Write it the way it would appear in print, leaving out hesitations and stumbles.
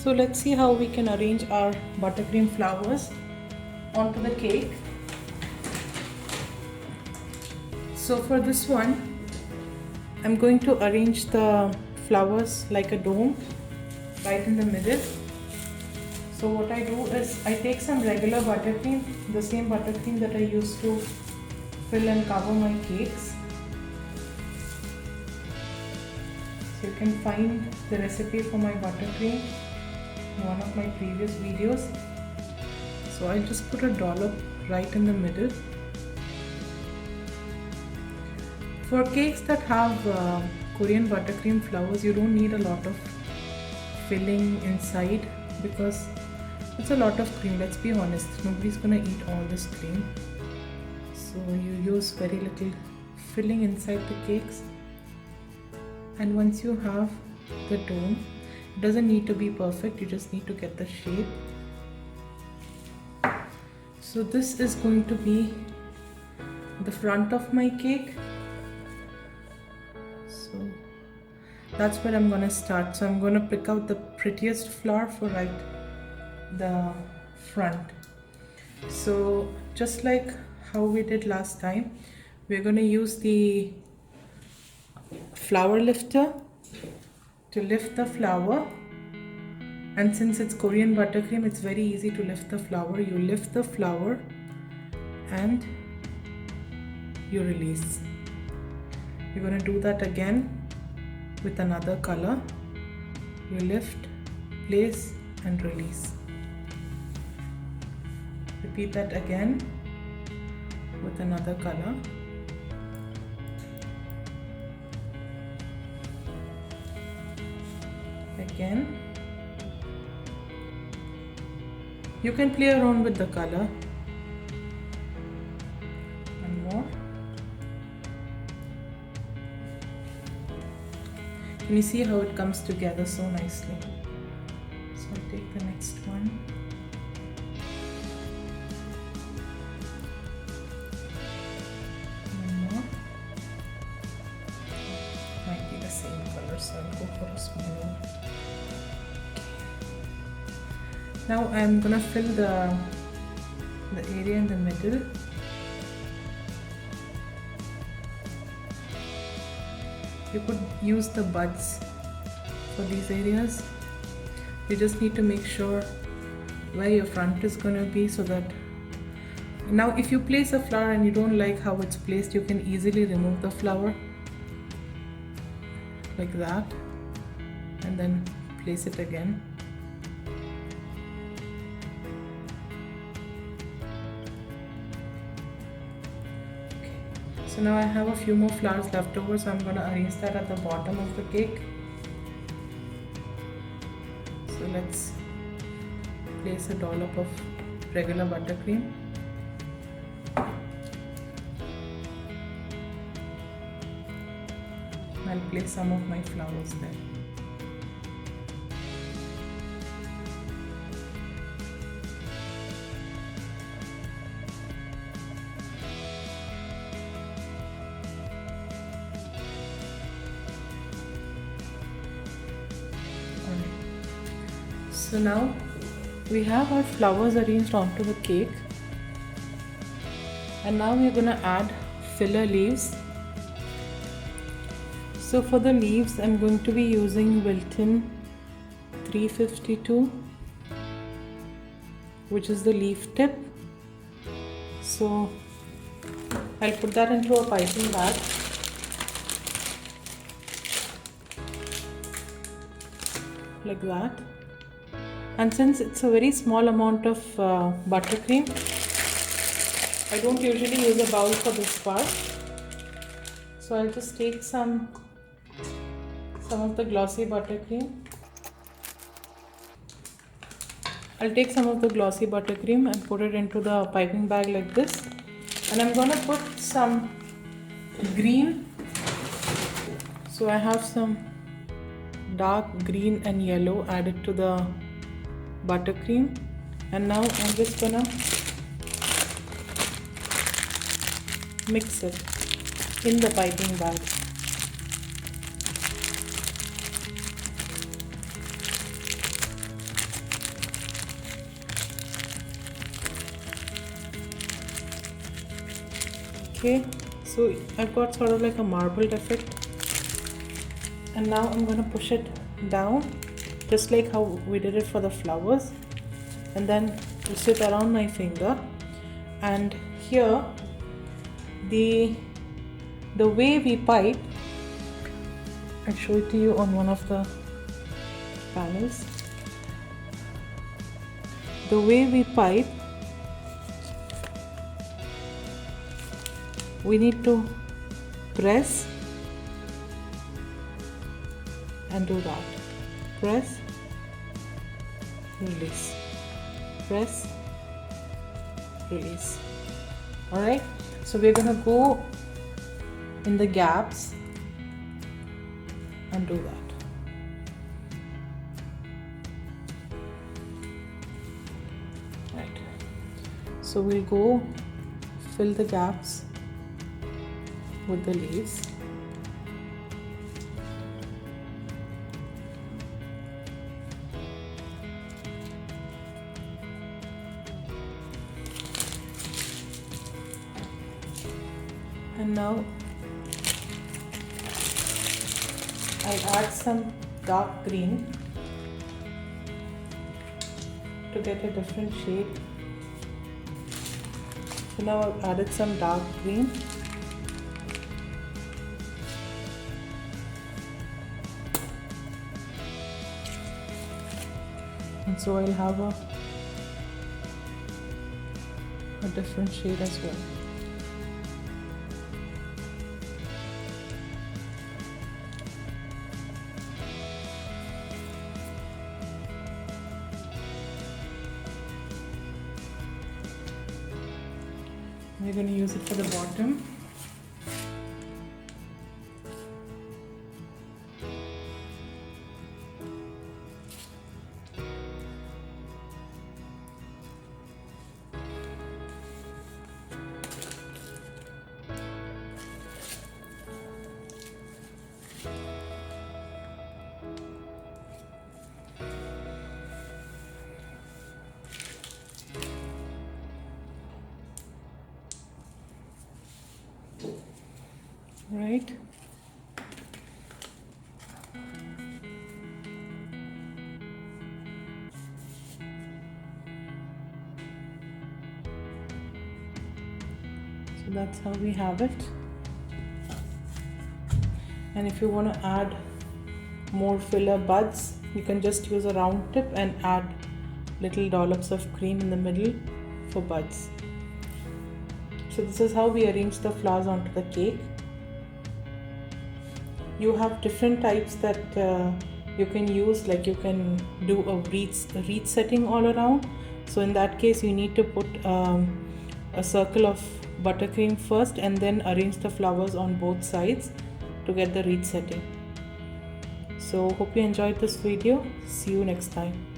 So let's see how we can arrange our buttercream flowers onto the cake. So for this one, I'm going to arrange the flowers like a dome right in the middle. So what I do is I take some regular buttercream, the same buttercream that I use to fill and cover my cakes. So you can find the recipe for my buttercream in one of my previous videos. So I'll just put a dollop right in the middle. For cakes that have Korean buttercream flowers, you don't need a lot of filling inside because it's a lot of cream. Let's be honest, nobody's gonna eat all this cream. So you use very little filling inside the cakes. And once you have the dome, it doesn't need to be perfect, you just need to get the shape. So this is going to be the front of my cake. So that's where I'm gonna start. So I'm gonna pick out the prettiest flower for the front. So just like how we did last time, we're gonna use the flower lifter to lift the flower. And since it's Korean buttercream, it's very easy to lift the flower. You lift the flower and you release. You're going to do that again with another color. You lift, place and release. Repeat that again with another color. Again. You can play around with the color. One more. Can you see how it comes together so nicely? So I'll take the next one. One more. Might be the same color, so I'll go for a smaller. Now I'm gonna fill the area in the middle. You could use the buds for these areas. You just need to make sure where your front is gonna be so that now if you place a flower and you don't like how it's placed, you can easily remove the flower like that and then place it again. So now I have a few more flowers left over, so I'm going to arrange that at the bottom of the cake. So let's place a dollop of regular buttercream. I'll place some of my flowers there. So now we have our flowers arranged onto the cake, and now we're going to add filler leaves. So for the leaves, I'm going to be using Wilton 352, which is the leaf tip. So I'll put that into a piping bag. Like that. And since it's a very small amount of buttercream, I don't usually use a bowl for this part. So I'll just take some of the glossy buttercream. I'll take some of the glossy buttercream and put it into the piping bag like this. And I'm going to put some green. So I have some dark green and yellow added to the buttercream, and now I'm just gonna mix it in the piping bag. Okay, so I've got sort of like a marbled effect, and now I'm gonna push it down just like how we did it for the flowers, and then twist it around my finger. And here the way we pipe, I'll show it to you on one of the panels. The way we pipe, we need to press and do that. Press, release, press, release. Alright, so we're gonna go in the gaps and do that. Right, so we'll go fill the gaps with the leaves. And now I'll add some dark green to get a different shade. So now I've added some dark green. And so I'll have a different shade as well. We're going to use it for the bottom. Right. So that's how we have it. And if you want to add more filler buds, you can just use a round tip and add little dollops of cream in the middle for buds. So this is how we arrange the flowers onto the cake. You have different types that you can use, like you can do a wreath setting all around. So in that case you need to put a circle of buttercream first and then arrange the flowers on both sides to get the wreath setting. So hope you enjoyed this video. See you next time.